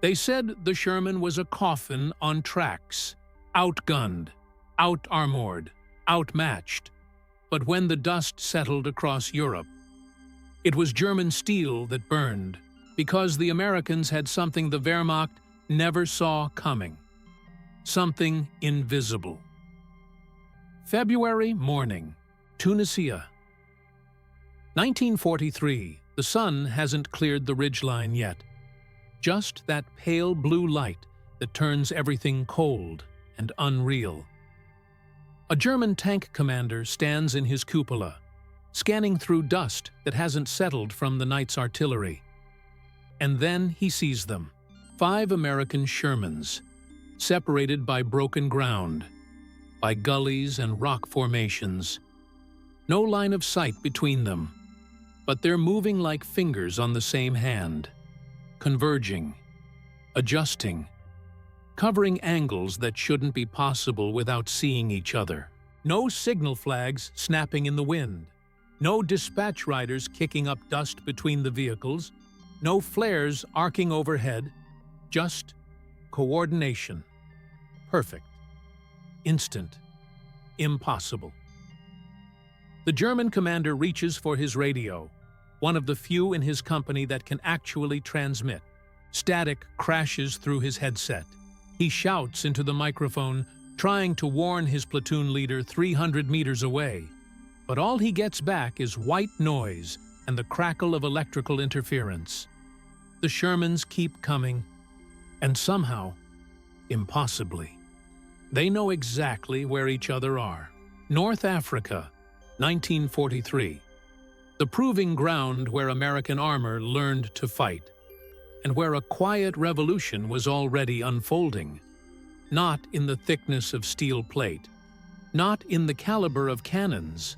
They said the Sherman was a coffin on tracks, outgunned, out-armored, outmatched. But when the dust settled across Europe, it was German steel that burned, because the Americans had something the Wehrmacht never saw coming. Something invisible. February morning, Tunisia. 1943. The sun hasn't cleared the ridgeline yet. Just that pale blue light that turns everything cold and unreal. A German tank commander stands in his cupola, scanning through dust that hasn't settled from the night's artillery. And then he sees them, 5 American Shermans, separated by broken ground, by gullies and rock formations. No line of sight between them, but they're moving like fingers on the same hand, converging, adjusting, covering angles that shouldn't be possible without seeing each other. No signal flags snapping in the wind, no dispatch riders kicking up dust between the vehicles, no flares arcing overhead, just coordination. Perfect. Instant. Impossible. The German commander reaches for his radio, one of the few in his company that can actually transmit. Static crashes through his headset. He shouts into the microphone, trying to warn his platoon leader 300 meters away. But all he gets back is white noise and the crackle of electrical interference. The Shermans keep coming, and somehow, impossibly, they know exactly where each other are. North Africa, 1943. The proving ground where American armor learned to fight, and where a quiet revolution was already unfolding. Not in the thickness of steel plate, not in the caliber of cannons,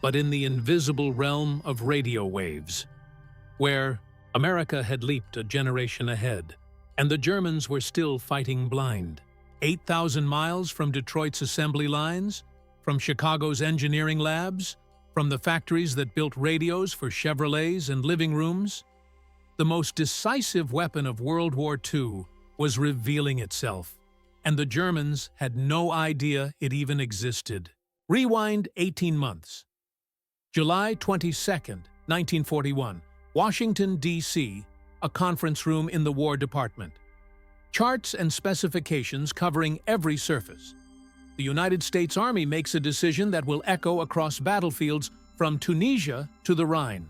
but in the invisible realm of radio waves, where America had leaped a generation ahead, and the Germans were still fighting blind. 8,000 miles from Detroit's assembly lines, from Chicago's engineering labs, from the factories that built radios for Chevrolets and living rooms, the most decisive weapon of World War II was revealing itself, and the Germans had no idea it even existed. Rewind 18 months. July 22nd, 1941, Washington, D.C., a conference room in the War Department. Charts and specifications covering every surface. The United States Army makes a decision that will echo across battlefields from Tunisia to the Rhine.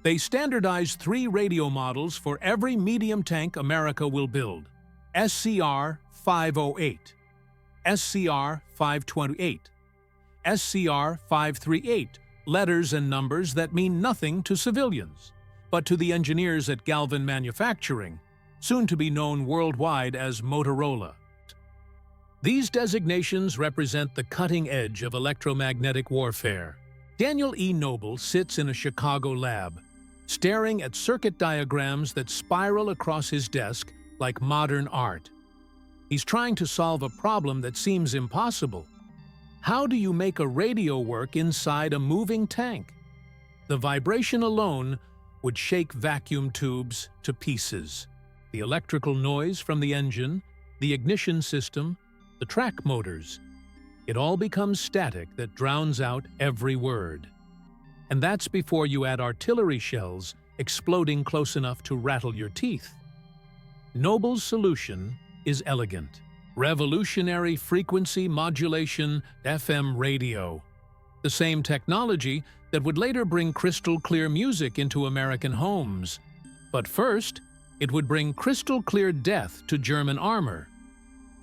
They standardize 3 radio models for every medium tank America will build: SCR-508, SCR-528, SCR-538, letters and numbers that mean nothing to civilians, but to the engineers at Galvin Manufacturing, soon to be known worldwide as Motorola. These designations represent the cutting edge of electromagnetic warfare. Daniel E. Noble sits in a Chicago lab, staring at circuit diagrams that spiral across his desk like modern art. He's trying to solve a problem that seems impossible. How do you make a radio work inside a moving tank? The vibration alone would shake vacuum tubes to pieces. The electrical noise from the engine, the ignition system, the track motors. It all becomes static that drowns out every word. And that's before you add artillery shells exploding close enough to rattle your teeth. Noble's solution is elegant. Revolutionary frequency modulation FM radio. The same technology that would later bring crystal-clear music into American homes. But first, it would bring crystal-clear death to German armor.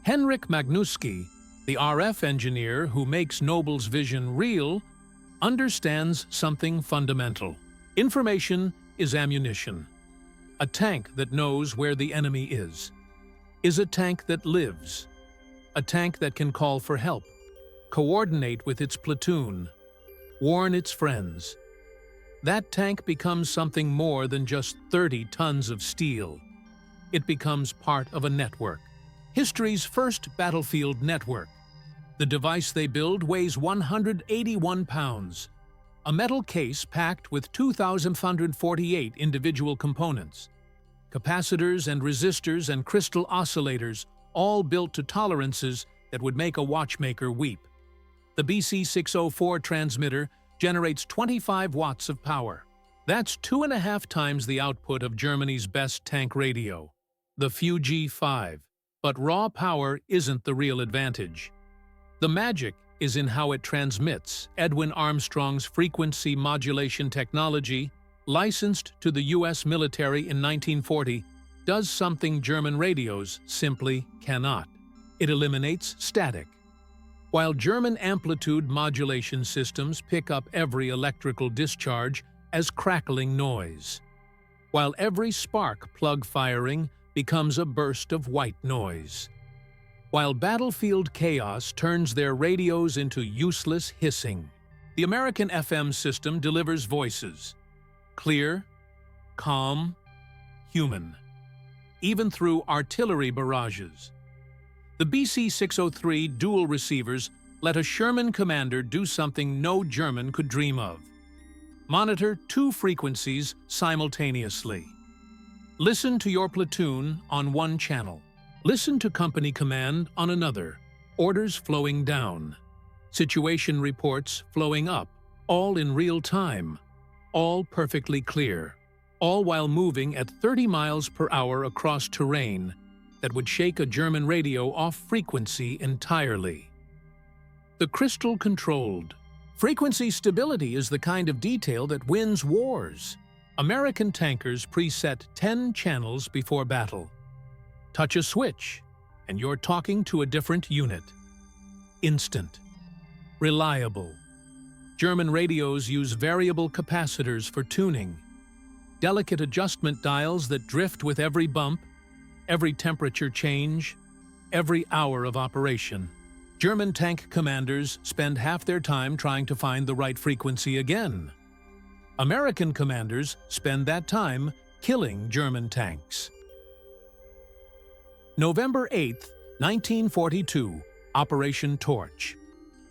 Henrik Magnuski, the RF engineer who makes Noble's vision real, understands something fundamental. Information is ammunition. A tank that knows where the enemy is a tank that lives. A tank that can call for help, coordinate with its platoon, warn its friends. That tank becomes something more than just 30 tons of steel. It becomes part of a network. History's first battlefield network. The device they build weighs 181 pounds. A metal case packed with 2,548 individual components. capacitors and resistors and crystal oscillators, all built to tolerances that would make a watchmaker weep. The BC-604 transmitter generates 25 watts of power. That's 2.5 times the output of Germany's best tank radio, the Fuji-5. But raw power isn't the real advantage. The magic is in how it transmits. Edwin Armstrong's frequency modulation technology, licensed to the U.S. military in 1940, does something German radios simply cannot. It eliminates static. While German amplitude modulation systems pick up every electrical discharge as crackling noise, while every spark plug firing becomes a burst of white noise, while battlefield chaos turns their radios into useless hissing, the American FM system delivers voices, clear, calm, human, even through artillery barrages. The BC-603 dual receivers let a Sherman commander do something no German could dream of: monitor 2 frequencies simultaneously. Listen to your platoon on one channel. Listen to company command on another. Orders flowing down. Situation reports flowing up, all in real time. All perfectly clear. All while moving at 30 miles per hour across terrain that would shake a German radio off frequency entirely. The crystal-controlled. Frequency stability is the kind of detail that wins wars. American tankers preset 10 channels before battle. Touch a switch, and you're talking to a different unit. Instant. Reliable. German radios use variable capacitors for tuning. Delicate adjustment dials that drift with every bump, every temperature change, every hour of operation. German tank commanders spend half their time trying to find the right frequency again. American commanders spend that time killing German tanks. November 8, 1942, Operation Torch.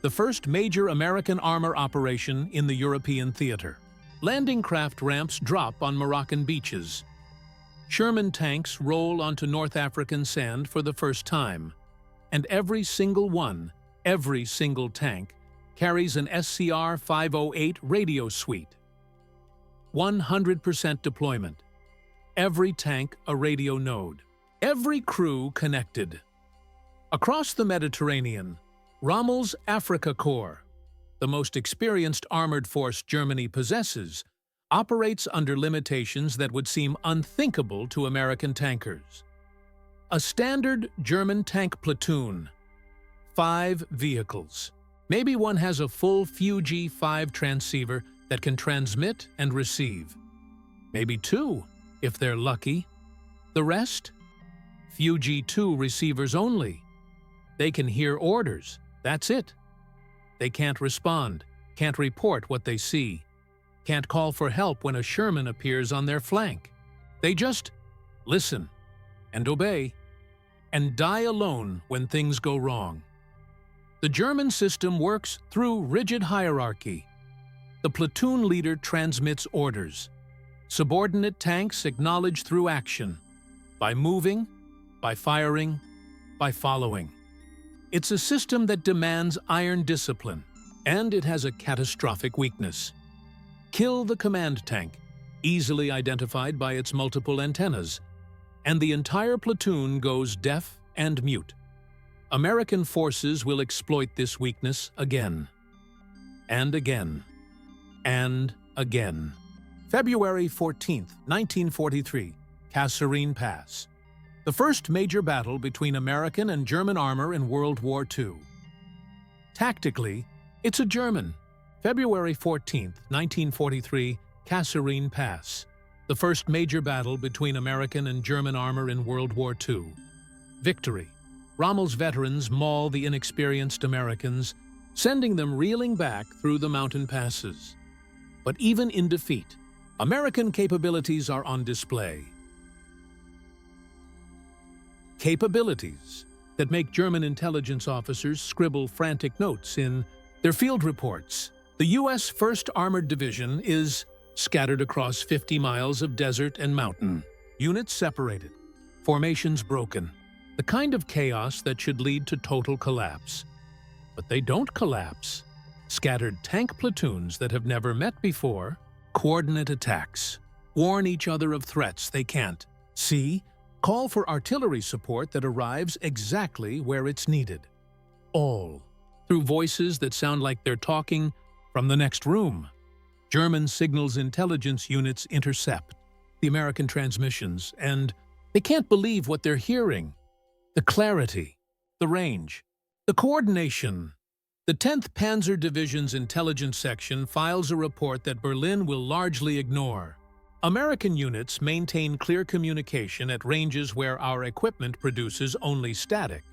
The first major American armor operation in the European theater. Landing craft ramps drop on Moroccan beaches. Sherman tanks roll onto North African sand for the first time. And every single one, every single tank, carries an SCR-508 radio suite. 100% deployment. Every tank a radio node. Every crew connected. Across the Mediterranean, Rommel's Africa Corps, the most experienced armored force Germany possesses, operates under limitations that would seem unthinkable to American tankers. A standard German tank platoon. 5 vehicles. Maybe one has a full Fuji-5 transceiver that can transmit and receive. Maybe 2, if they're lucky. The rest? Fuji-2 receivers only. They can hear orders. That's it. They can't respond, can't report what they see, can't call for help when a Sherman appears on their flank. They just listen and obey and die alone when things go wrong. The German system works through rigid hierarchy. The platoon leader transmits orders. Subordinate tanks acknowledge through action, by moving, by firing, by following. It's a system that demands iron discipline, and it has a catastrophic weakness. Kill the command tank, easily identified by its multiple antennas, and the entire platoon goes deaf and mute. American forces will exploit this weakness again, and again, and again. February 14, 1943, Kasserine Pass. The first major battle between American and German armor in World War II. Tactically, it's a German. February 14, 1943, Kasserine Pass. The first major battle between American and German armor in World War II. Victory. Rommel's veterans maul the inexperienced Americans, sending them reeling back through the mountain passes. But even in defeat, American capabilities are on display. Capabilities that make German intelligence officers scribble frantic notes in their field reports. The U.S. 1st Armored Division is scattered across 50 miles of desert and mountain. units separated, formations broken, the kind of chaos that should lead to total collapse. But they don't collapse. Scattered tank platoons that have never met before, coordinate attacks, warn each other of threats they can't see, call for artillery support that arrives exactly where it's needed. All through voices that sound like they're talking from the next room. German signals intelligence units intercept the American transmissions, and they can't believe what they're hearing. The clarity, the range, the coordination. The 10th Panzer Division's intelligence section files a report that Berlin will largely ignore. American units maintain clear communication at ranges where our equipment produces only static.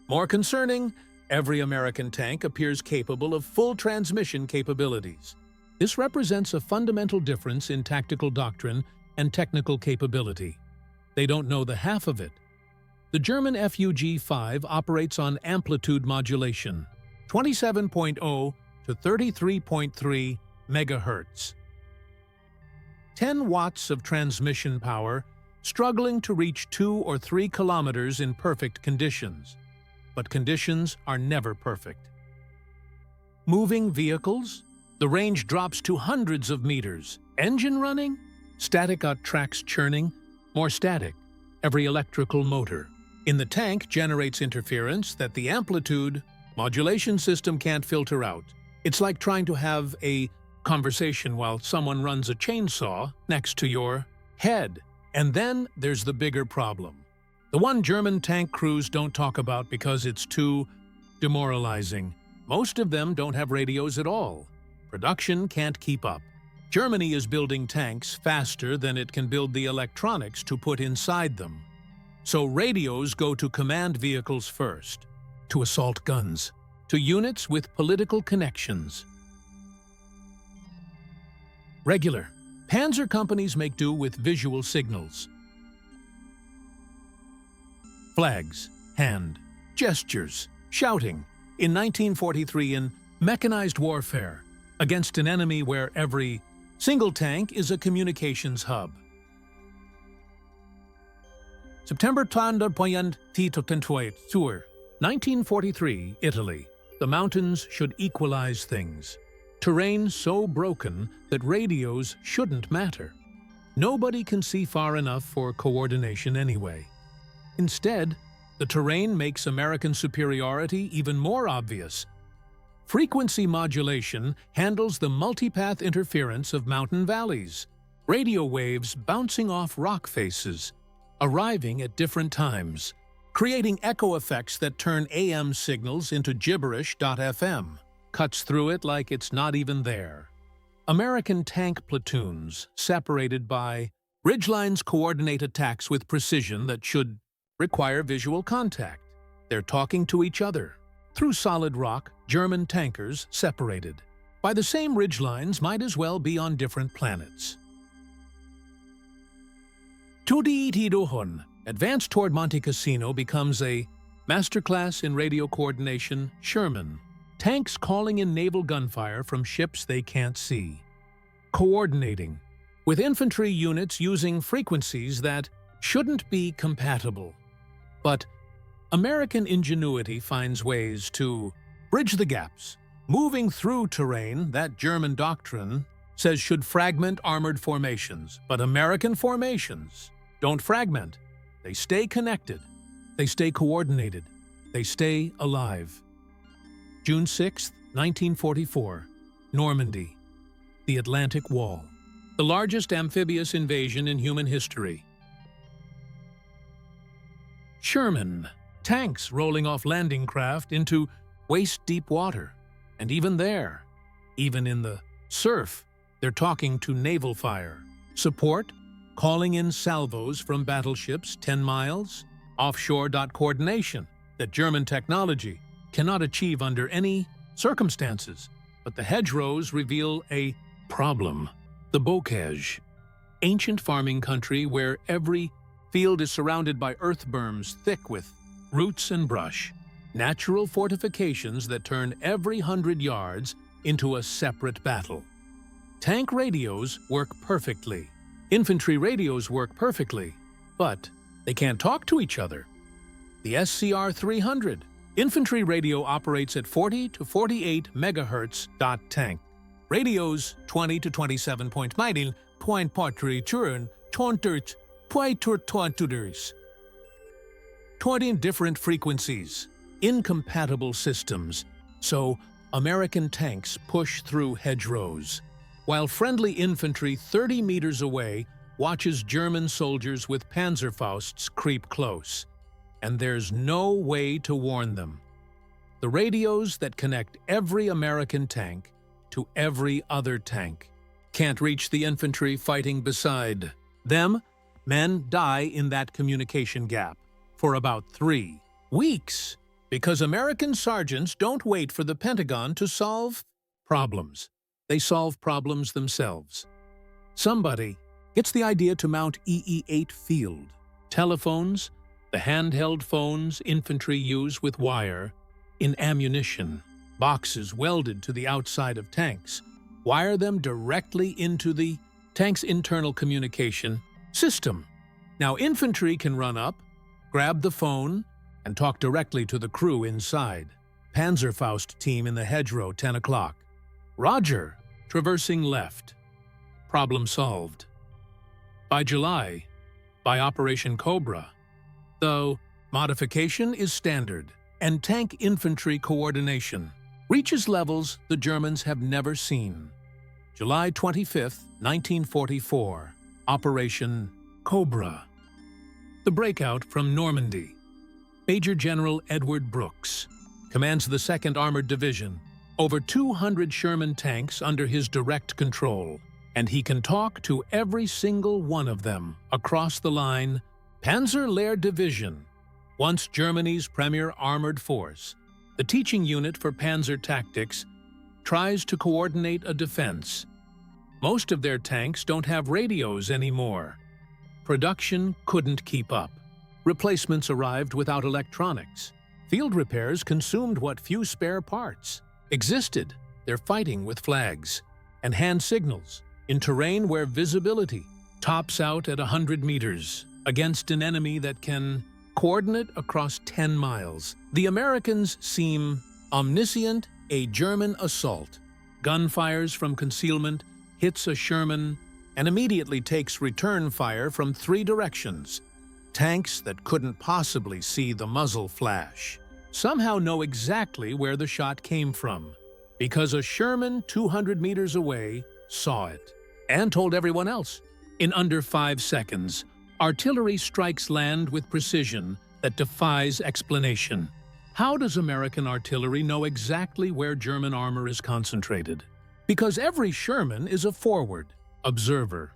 More concerning, every American tank appears capable of full transmission capabilities. This represents a fundamental difference in tactical doctrine and technical capability. They don't know the half of it. The German FUG-5 operates on amplitude modulation, 27.0 to 33.3 megahertz. 10 watts of transmission power, struggling to reach 2 or 3 kilometers in perfect conditions. But conditions are never perfect. Moving vehicles? The range drops to hundreds of meters. Engine running? Static tracks churning? More static. Every electrical motor in the tank generates interference that the amplitude modulation system can't filter out. It's like trying to have a conversation while someone runs a chainsaw next to your head. And then there's the bigger problem. The one German tank crews don't talk about because it's too demoralizing. Most of them don't have radios at all. Production can't keep up. Germany is building tanks faster than it can build the electronics to put inside them. So radios go to command vehicles first, to assault guns, to units with political connections. Regular panzer companies make do with visual signals. Flags, hand, gestures, shouting. In 1943 in mechanized warfare, against an enemy where every single tank is a communications hub. September 1943, Italy. The mountains should equalize things. Terrain so broken that radios shouldn't matter. Nobody can see far enough for coordination anyway. Instead, the terrain makes American superiority even more obvious. Frequency modulation handles the multipath interference of mountain valleys, radio waves bouncing off rock faces, arriving at different times, creating echo effects that turn AM signals into gibberish.fm, cuts through it like it's not even there. American tank platoons, separated by ridgelines, coordinate attacks with precision that should require visual contact. They're talking to each other. Through solid rock, German tankers, separated by the same ridgelines, might as well be on different planets. Tudiitidohon, advanced toward Monte Cassino, becomes a masterclass in radio coordination. Sherman, tanks calling in naval gunfire from ships they can't see. Coordinating, with infantry units using frequencies that shouldn't be compatible. But American ingenuity finds ways to bridge the gaps, moving through terrain that German doctrine says should fragment armored formations. But American formations don't fragment. They stay connected. They stay coordinated. They stay alive. June 6, 1944, Normandy, the Atlantic Wall, the largest amphibious invasion in human history. Sherman, tanks rolling off landing craft into waist-deep water. And even there, even in the surf, they're talking to naval fire. Support, calling in salvos from battleships 10 miles, offshore. Coordination that German technology cannot achieve under any circumstances. But the hedgerows reveal a problem. The bocage, ancient farming country where every field is surrounded by earth berms thick with roots and brush. Natural fortifications that turn every 100 yards into a separate battle. Tank radios work perfectly. Infantry radios work perfectly. But they can't talk to each other. The SCR-300 infantry radio operates at 40 to 48 megahertz. Tank radios 20 to 27.9 20 different frequencies, incompatible systems, so American tanks push through hedgerows, while friendly infantry 30 meters away watches German soldiers with Panzerfausts creep close, and there's no way to warn them. The radios that connect every American tank to every other tank can't reach the infantry fighting beside them. Men die in that communication gap for about 3 weeks because American sergeants don't wait for the Pentagon to solve problems. They solve problems themselves. Somebody gets the idea to mount EE-8 field telephones, the handheld phones infantry use with wire, in ammunition, boxes welded to the outside of tanks, wire them directly into the tank's internal communication system. Now infantry can run up, grab the phone, and talk directly to the crew inside. Panzerfaust team in the hedgerow, 10 o'clock. Roger, traversing left. Problem solved. By July, by Operation Cobra, though modification is standard and tank infantry coordination reaches levels the Germans have never seen. July 25, 1944, Operation Cobra. The breakout from Normandy. Major General Edward Brooks commands the 2nd Armored Division, over 200 Sherman tanks under his direct control, and he can talk to every single one of them across the line. Panzer Lehr Division, once Germany's premier armored force, the teaching unit for panzer tactics, tries to coordinate a defense. Most of their tanks don't have radios anymore. Production couldn't keep up. Replacements arrived without electronics. Field repairs consumed what few spare parts existed. They're fighting with flags and hand signals in terrain where visibility tops out at 100 meters against an enemy that can coordinate across 10 miles. The Americans seem omniscient. A German assault, gunfires from concealment, hits a Sherman, and immediately takes return fire from 3 directions. Tanks that couldn't possibly see the muzzle flash somehow know exactly where the shot came from, because a Sherman 200 meters away saw it and told everyone else. In under 5 seconds, artillery strikes land with precision that defies explanation. How does American artillery know exactly where German armor is concentrated? Because every Sherman is a forward observer.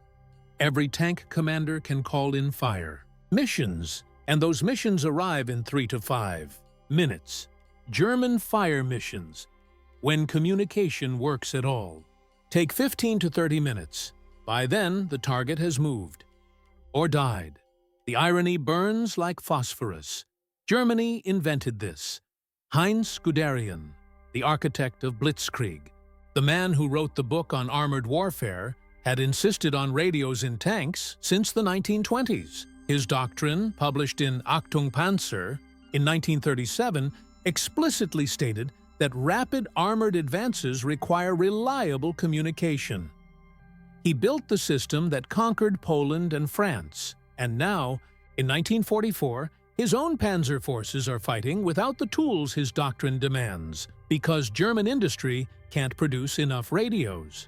Every tank commander can call in fire missions, and those missions arrive in 3 to 5 minutes. German fire missions, when communication works at all, take 15 to 30 minutes. By then, the target has moved or died. The irony burns like phosphorus. Germany invented this. Heinz Guderian, the architect of Blitzkrieg, the man who wrote the book on armored warfare, had insisted on radios in tanks since the 1920s. His doctrine, published in Achtung Panzer in 1937, explicitly stated that rapid armored advances require reliable communication. He built the system that conquered Poland and France, and now, in 1944, his own panzer forces are fighting without the tools his doctrine demands, because German industry can't produce enough radios.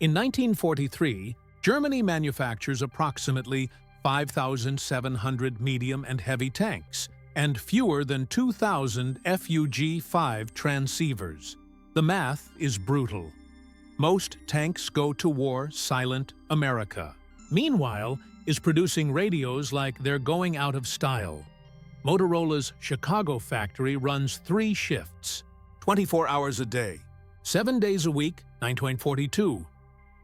In 1943, Germany manufactures approximately 5,700 medium and heavy tanks, and fewer than 2,000 FUG-5 transceivers. The math is brutal. Most tanks go to war silent. America, meanwhile, is producing radios like they're going out of style. Motorola's Chicago factory runs 3 shifts, 24 hours a day, 7 days a week, 1942.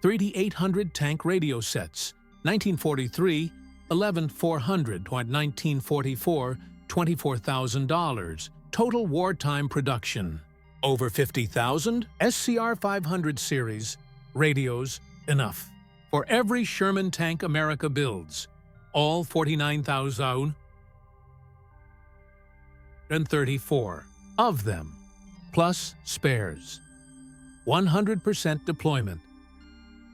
3,800 tank radio sets, 1943, 11,400, 1944, $24,000. Total wartime production, over 50,000 SCR-500 series radios, enough for every Sherman tank America builds. all 49,034 of them, plus spares. 100% deployment.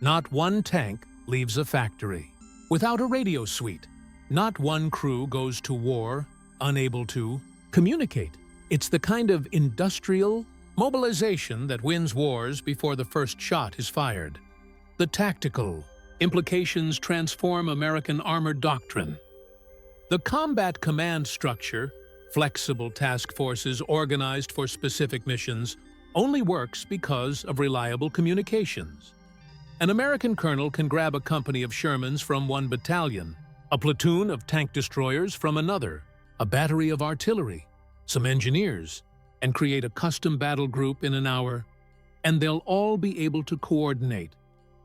Not one tank leaves a factory without a radio suite. Not one crew goes to war unable to communicate. It's the kind of industrial mobilization that wins wars before the first shot is fired. The tactical implications transform American armored doctrine. The combat command structure, flexible task forces organized for specific missions, only works because of reliable communications. An American colonel can grab a company of Shermans from one battalion, a platoon of tank destroyers from another, a battery of artillery, some engineers, and create a custom battle group in an hour, and they'll all be able to coordinate.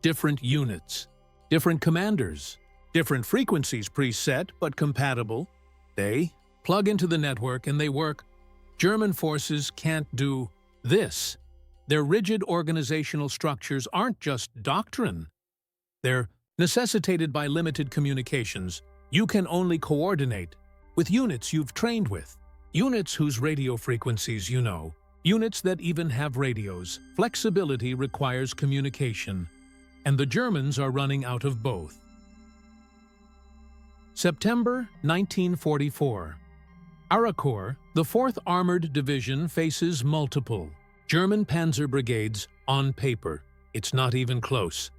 Different units, different commanders, different frequencies preset but compatible. They plug into the network and they work. German forces can't do this. Their rigid organizational structures aren't just doctrine. They're necessitated by limited communications. You can only coordinate with units you've trained with, units whose radio frequencies you know, units that even have radios. Flexibility requires communication, and the Germans are running out of both. September 1944. Arakorps, the 4th Armored Division, faces multiple German Panzer brigades on paper. It's not even close.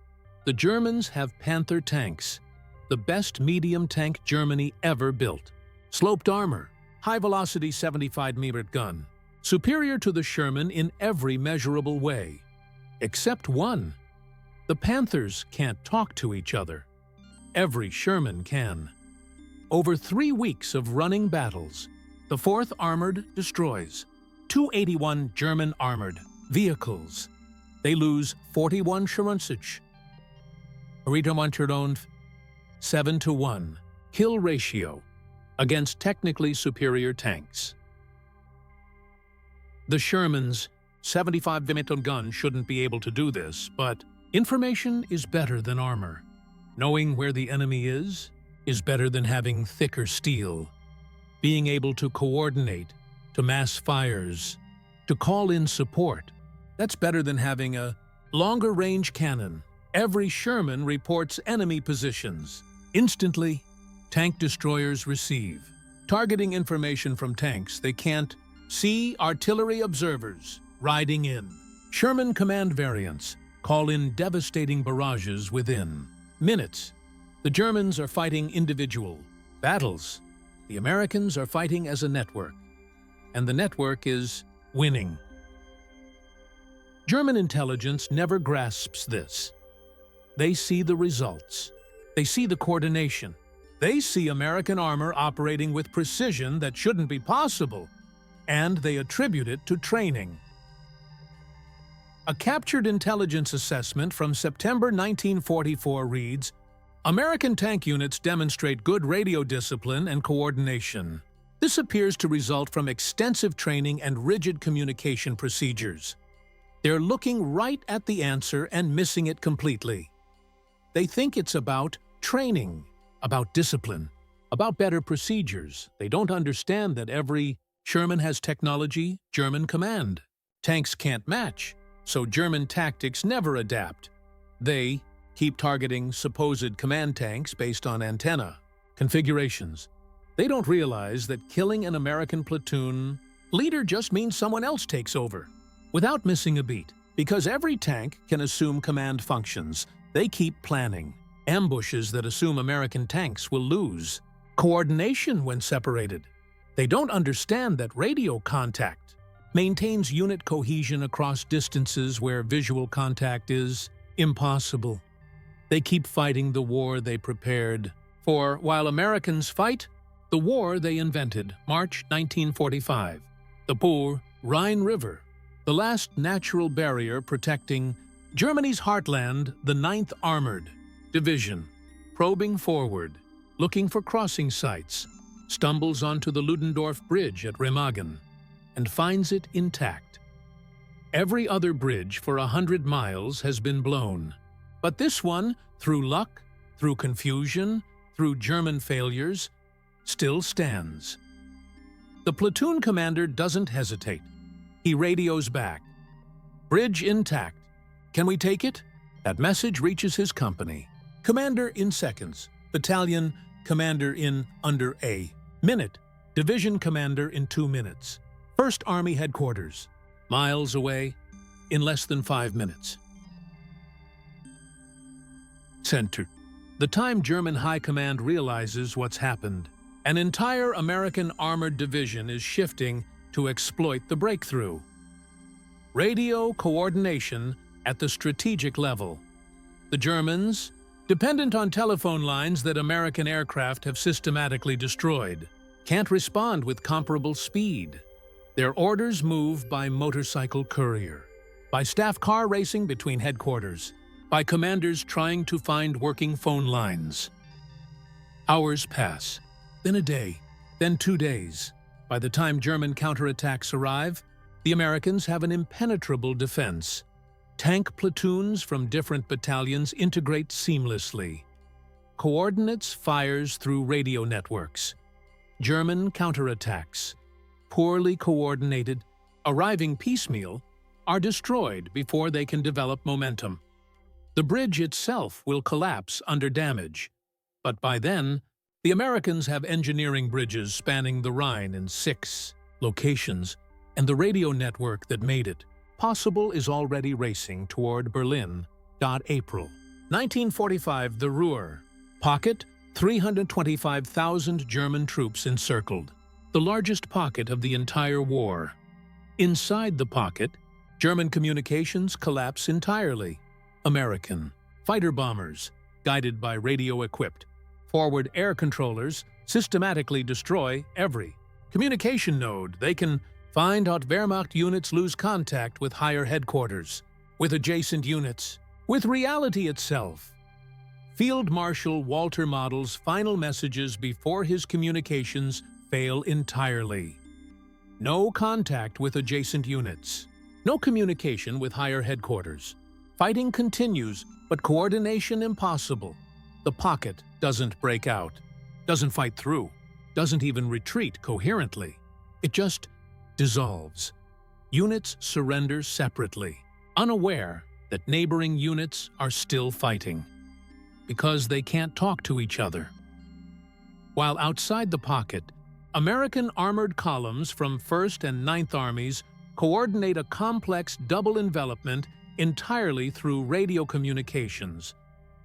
The Germans have Panther tanks, the best medium tank Germany ever built. Sloped armor, high-velocity 75mm gun, superior to the Sherman in every measurable way. Except one. The Panthers can't talk to each other. Every Sherman can. Over 3 weeks of running battles, the 4th Armored destroys 281 German armored vehicles. They lose 41 Schurensic. 7-1 kill ratio against technically superior tanks. The Sherman's 75mm gun shouldn't be able to do this, but information is better than armor. Knowing where the enemy is better than having thicker steel. Being able to coordinate, to mass fires, to call in support, that's better than having a longer range cannon. Every Sherman reports enemy positions. Instantly, tank destroyers receive. Targeting information from tanks they can't see. Artillery observers riding in. Sherman command variants call in devastating barrages within minutes. The Germans are fighting individual battles. The Americans are fighting as a network. And the network is winning. German intelligence never grasps this. They see the results. They see the coordination. They see American armor operating with precision that shouldn't be possible, and they attribute it to training. A captured intelligence assessment from September 1944 reads, American tank units demonstrate good radio discipline and coordination. This appears to result from extensive training and rigid communication procedures. They're looking right at the answer and missing it completely. They think it's about training, about discipline, about better procedures. They don't understand that every Sherman has technology, German command. Tanks can't match, so German tactics never adapt. They keep targeting supposed command tanks based on antenna configurations. They don't realize that killing an American platoon leader just means someone else takes over, without missing a beat. Because every tank can assume command functions, they keep planning. Ambushes that assume American tanks will lose. Coordination when separated. They don't understand that radio contact maintains unit cohesion across distances where visual contact is impossible. They keep fighting the war they prepared for, while Americans fight the war they invented. March 1945. The poor Rhine River, the last natural barrier protecting Germany's heartland, the 9th Armored Division, probing forward, looking for crossing sites, stumbles onto the Ludendorff Bridge at Remagen and finds it intact. Every other bridge for 100 miles has been blown, but this one, through luck, through confusion, through German failures still stands. The platoon commander doesn't hesitate. He radios back. "Bridge intact. Can we take it?" That message reaches his company. Commander in seconds. Battalion commander in under a minute. Division commander in 2 minutes. First Army headquarters, miles away, in less than 5 minutes. Center. The time German High Command realizes what's happened, an entire American armored division is shifting to exploit the breakthrough. Radio coordination at the strategic level. The Germans, dependent on telephone lines that American aircraft have systematically destroyed, can't respond with comparable speed. Their orders move by motorcycle courier, by staff car racing between headquarters, by commanders trying to find working phone lines. Hours pass, then a day, then 2 days. By the time German counterattacks arrive, the Americans have an impenetrable defense. Tank platoons from different battalions integrate seamlessly. Coordinates fires through radio networks. German counterattacks, poorly coordinated, arriving piecemeal, are destroyed before they can develop momentum. The bridge itself will collapse under damage, but by then, the Americans have engineering bridges spanning the Rhine in 6 locations, and the radio network that made it possible is already racing toward Berlin. April 1945, the Ruhr. Pocket, 325,000 German troops encircled, the largest pocket of the entire war. Inside the pocket, German communications collapse entirely. American fighter bombers, guided by radio-equipped forward air controllers, systematically destroy every communication node. They can find out Wehrmacht units lose contact with higher headquarters, with adjacent units, with reality itself. Field Marshal Walter Model's final messages before his communications fail entirely. No contact with adjacent units. No communication with higher headquarters. Fighting continues, but coordination impossible. The pocket doesn't break out, doesn't fight through, doesn't even retreat coherently. It just dissolves. Units surrender separately, unaware that neighboring units are still fighting, because they can't talk to each other. While outside the pocket, American armored columns from 1st and 9th Armies coordinate a complex double envelopment entirely through radio communications.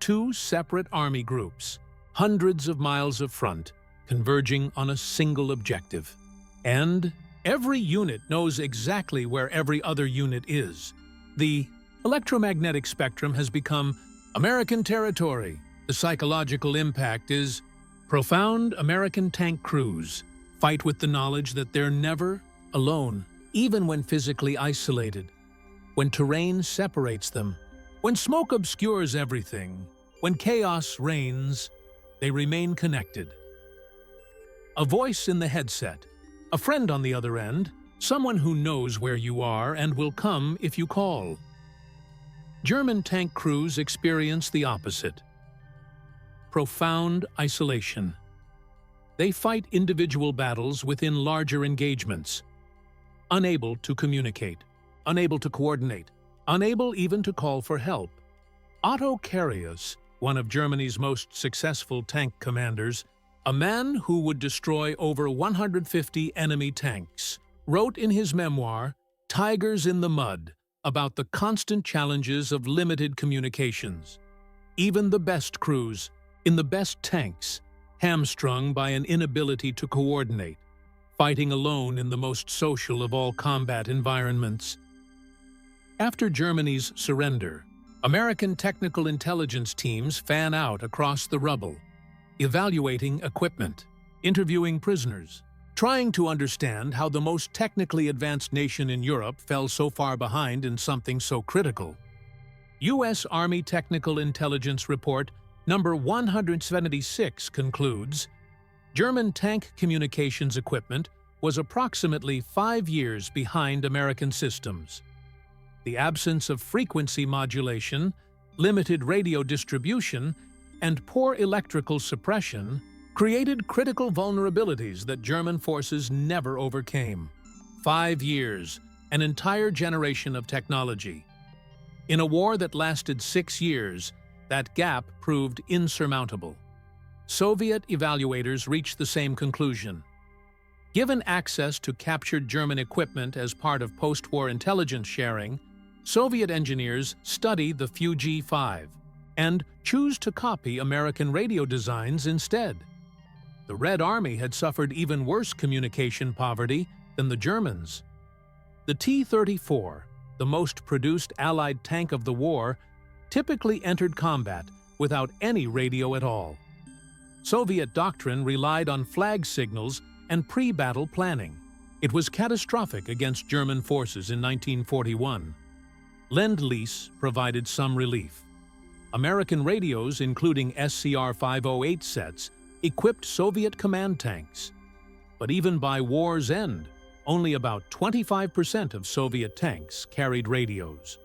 2 separate army groups, hundreds of miles of front, converging on a single objective. And every unit knows exactly where every other unit is. The electromagnetic spectrum has become American territory. The psychological impact is profound. American tank crews fight with the knowledge that they're never alone, even when physically isolated, when terrain separates them, when smoke obscures everything, when chaos reigns, they remain connected. A voice in the headset, a friend on the other end, someone who knows where you are and will come if you call. German tank crews experience the opposite. Profound isolation. They fight individual battles within larger engagements, unable to communicate, unable to coordinate, unable even to call for help. Otto Carius, one of Germany's most successful tank commanders, a man who would destroy over 150 enemy tanks, wrote in his memoir, Tigers in the Mud, about the constant challenges of limited communications. Even the best crews, in the best tanks, hamstrung by an inability to coordinate, fighting alone in the most social of all combat environments. After Germany's surrender, American technical intelligence teams fan out across the rubble, evaluating equipment, interviewing prisoners, trying to understand how the most technically advanced nation in Europe fell so far behind in something so critical. U.S. Army Technical Intelligence Report number 176 concludes, German tank communications equipment was approximately 5 years behind American systems. The absence of frequency modulation, limited radio distribution, and poor electrical suppression created critical vulnerabilities that German forces never overcame. 5 years, an entire generation of technology. In a war that lasted 6 years, that gap proved insurmountable. Soviet evaluators reached the same conclusion. Given access to captured German equipment as part of post-war intelligence sharing, Soviet engineers study the Fuji-5 and choose to copy American radio designs instead. The Red Army had suffered even worse communication poverty than the Germans. The T-34, the most produced Allied tank of the war, typically entered combat without any radio at all. Soviet doctrine relied on flag signals and pre-battle planning. It was catastrophic against German forces in 1941. Lend-Lease provided some relief. American radios, including SCR-508 sets, equipped Soviet command tanks. But even by war's end, only about 25% of Soviet tanks carried radios.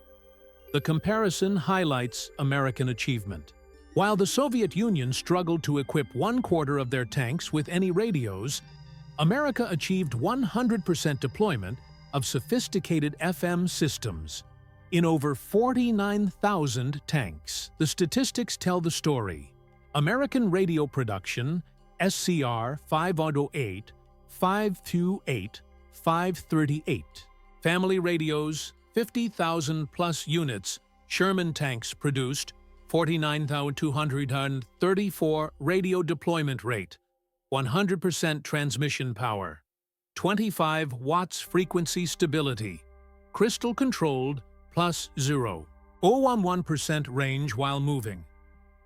The comparison highlights American achievement. While the Soviet Union struggled to equip 1/4 of their tanks with any radios, America achieved 100% deployment of sophisticated FM systems. In over 49,000 tanks, the statistics tell the story. American radio production, SCR-508, 528, 538. Family radios, 50,000+ units. Sherman tanks produced, 49,234 radio deployment rate, 100% transmission power, 25 watts frequency stability, crystal controlled, +0, 0.11% range while moving.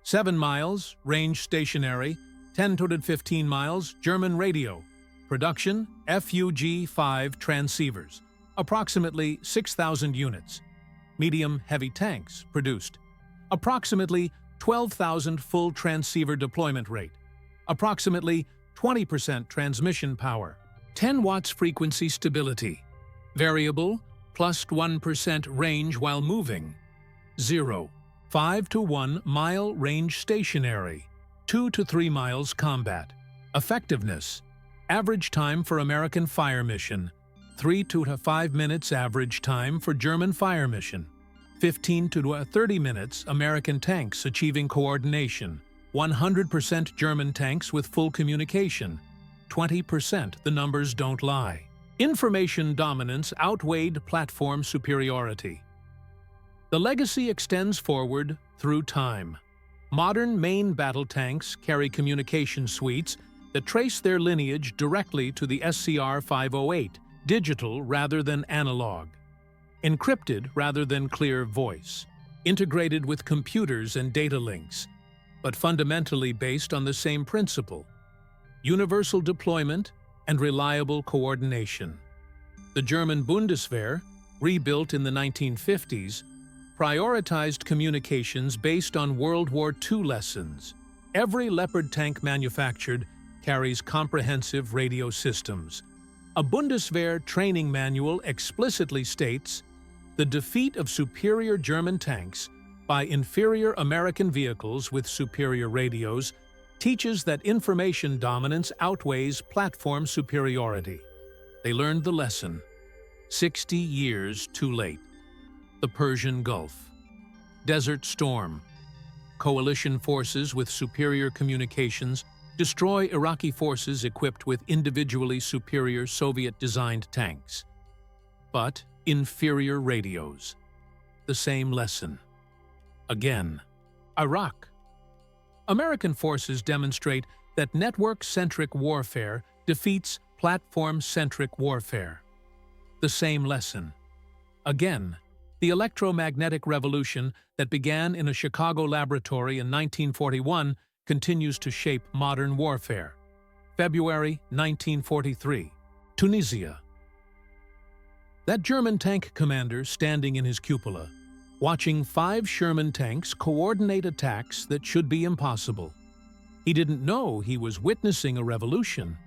7 miles, range stationary, 10 to 15 miles, German radio. Production, Fuji-5 transceivers, approximately 6,000 units. Medium-heavy tanks produced. Approximately 12,000 full transceiver deployment rate. Approximately 20% transmission power. 10 watts frequency stability. Variable, +1% range while moving. 0. 5 to 1 mile range stationary. 2 to 3 miles combat. Effectiveness. Average time for American fire mission. 3 to 5 minutes average time for German fire mission. 15 to 30 minutes American tanks achieving coordination. 100% German tanks with full communication. 20% the numbers don't lie. Information dominance outweighed platform superiority. The legacy extends forward through time. Modern main battle tanks carry communication suites that trace their lineage directly to the SCR-508, digital rather than analog, encrypted rather than clear voice, integrated with computers and data links, but fundamentally based on the same principle: universal deployment and reliable coordination. The German Bundeswehr, rebuilt in the 1950s, prioritized communications based on World War II lessons. Every Leopard tank manufactured carries comprehensive radio systems. A Bundeswehr training manual explicitly states, "The defeat of superior German tanks by inferior American vehicles with superior radios teaches that information dominance outweighs platform superiority." They learned the lesson 60 years too late. The Persian Gulf. Desert Storm. Coalition forces with superior communications destroy Iraqi forces equipped with individually superior Soviet-designed tanks. But inferior radios. The same lesson. Again. Iraq. American forces demonstrate that network-centric warfare defeats platform-centric warfare. The same lesson. Again. The electromagnetic revolution that began in a Chicago laboratory in 1941 continues to shape modern warfare. February 1943. Tunisia. That German tank commander standing in his cupola, watching 5 Sherman tanks coordinate attacks that should be impossible. He didn't know he was witnessing a revolution,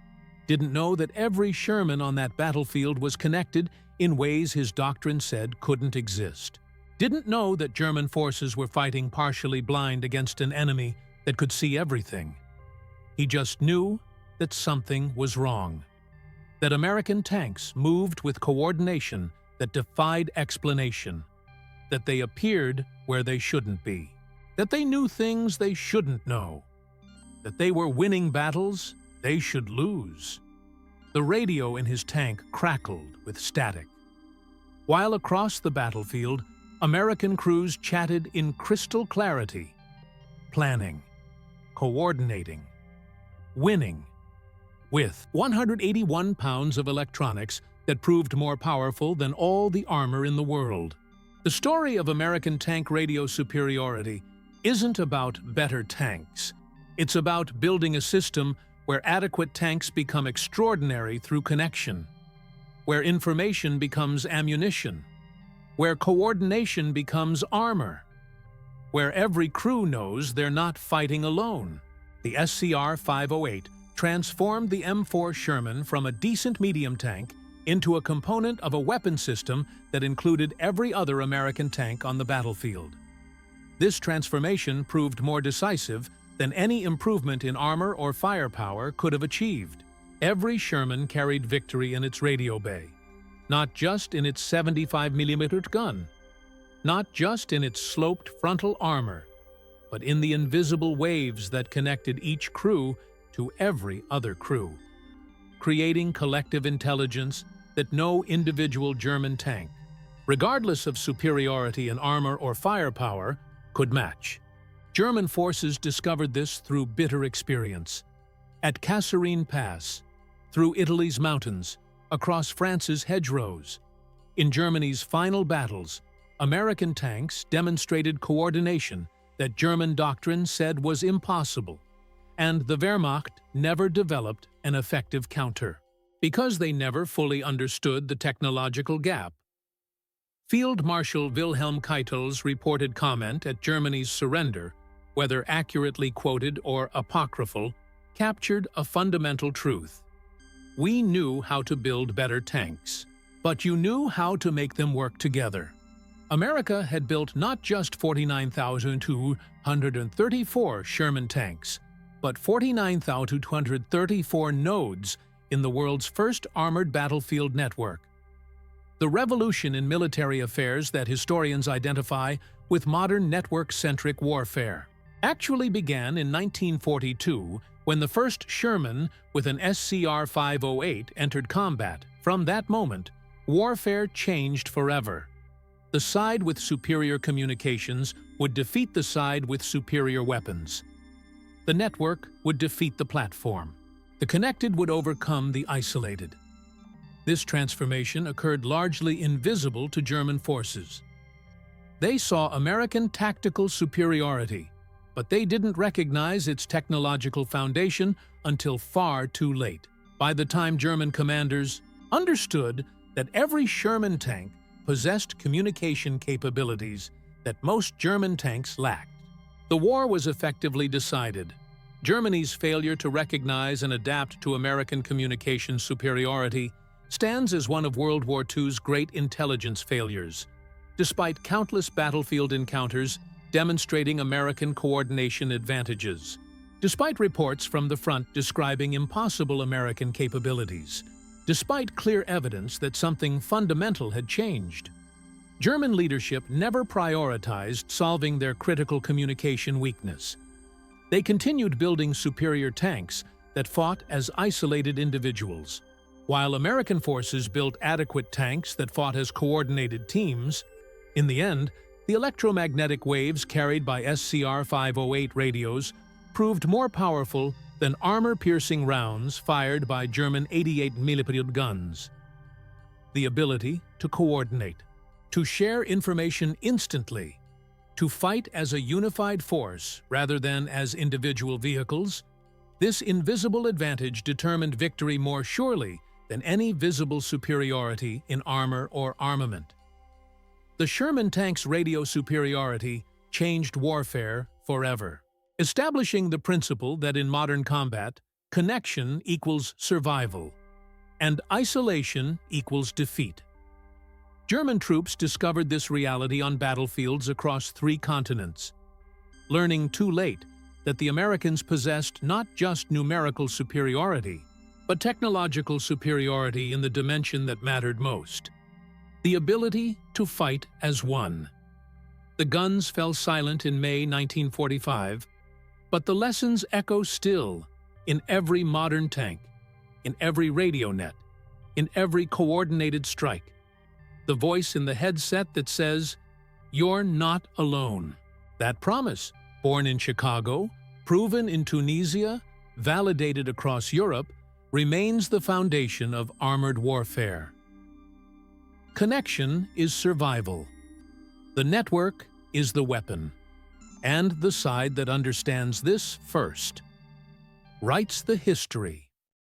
didn't know that every Sherman on that battlefield was connected in ways his doctrine said couldn't exist, didn't know that German forces were fighting partially blind against an enemy that could see everything. He just knew that something was wrong. That American tanks moved with coordination that defied explanation. That they appeared where they shouldn't be. That they knew things they shouldn't know. That they were winning battles they should lose. The radio in his tank crackled with static. While across the battlefield, American crews chatted in crystal clarity, planning, coordinating, winning, with 181 pounds of electronics that proved more powerful than all the armor in the world. The story of American tank radio superiority isn't about better tanks. It's about building a system where adequate tanks become extraordinary through connection, where information becomes ammunition, where coordination becomes armor, where every crew knows they're not fighting alone. The SCR-508 transformed the M4 Sherman from a decent medium tank into a component of a weapon system that included every other American tank on the battlefield. This transformation proved more decisive than any improvement in armor or firepower could have achieved. Every Sherman carried victory in its radio bay, not just in its 75mm gun, not just in its sloped frontal armor, but in the invisible waves that connected each crew to every other crew, creating collective intelligence that no individual German tank, regardless of superiority in armor or firepower, could match. German forces discovered this through bitter experience. At Kasserine Pass, through Italy's mountains, across France's hedgerows. In Germany's final battles, American tanks demonstrated coordination that German doctrine said was impossible, and the Wehrmacht never developed an effective counter, because they never fully understood the technological gap. Field Marshal Wilhelm Keitel's reported comment at Germany's surrender, whether accurately quoted or apocryphal, captured a fundamental truth. We knew how to build better tanks, but you knew how to make them work together. America had built not just 49,234 Sherman tanks, but 49,234 nodes in the world's first armored battlefield network. The revolution in military affairs that historians identify with modern network-centric warfare actually began in 1942 when the first Sherman with an SCR-508 entered combat. From that moment, warfare changed forever. The side with superior communications would defeat the side with superior weapons. The network would defeat the platform. The connected would overcome the isolated. This transformation occurred largely invisible to German forces. They saw American tactical superiority, but they didn't recognize its technological foundation until far too late. By the time German commanders understood that every Sherman tank possessed communication capabilities that most German tanks lacked, the war was effectively decided. Germany's failure to recognize and adapt to American communication superiority stands as one of World War II's great intelligence failures. Despite countless battlefield encounters demonstrating American coordination advantages, despite reports from the front describing impossible American capabilities, despite clear evidence that something fundamental had changed, German leadership never prioritized solving their critical communication weakness. They continued building superior tanks that fought as isolated individuals, while American forces built adequate tanks that fought as coordinated teams. In the end, the electromagnetic waves carried by SCR-508 radios proved more powerful than armor-piercing rounds fired by German 88mm guns. The ability to coordinate, to share information instantly, to fight as a unified force rather than as individual vehicles, this invisible advantage determined victory more surely than any visible superiority in armor or armament. The Sherman tank's radio superiority changed warfare forever, establishing the principle that in modern combat, connection equals survival, and isolation equals defeat. German troops discovered this reality on battlefields across 3 continents. Learning too late that the Americans possessed not just numerical superiority, but technological superiority in the dimension that mattered most: the ability to fight as one. The guns fell silent in May 1945, but the lessons echo still in every modern tank, in every radio net, in every coordinated strike. The voice in the headset that says, "You're not alone." That promise, born in Chicago, proven in Tunisia, validated across Europe, remains the foundation of armored warfare. Connection is survival. The network is the weapon. And the side that understands this first writes the history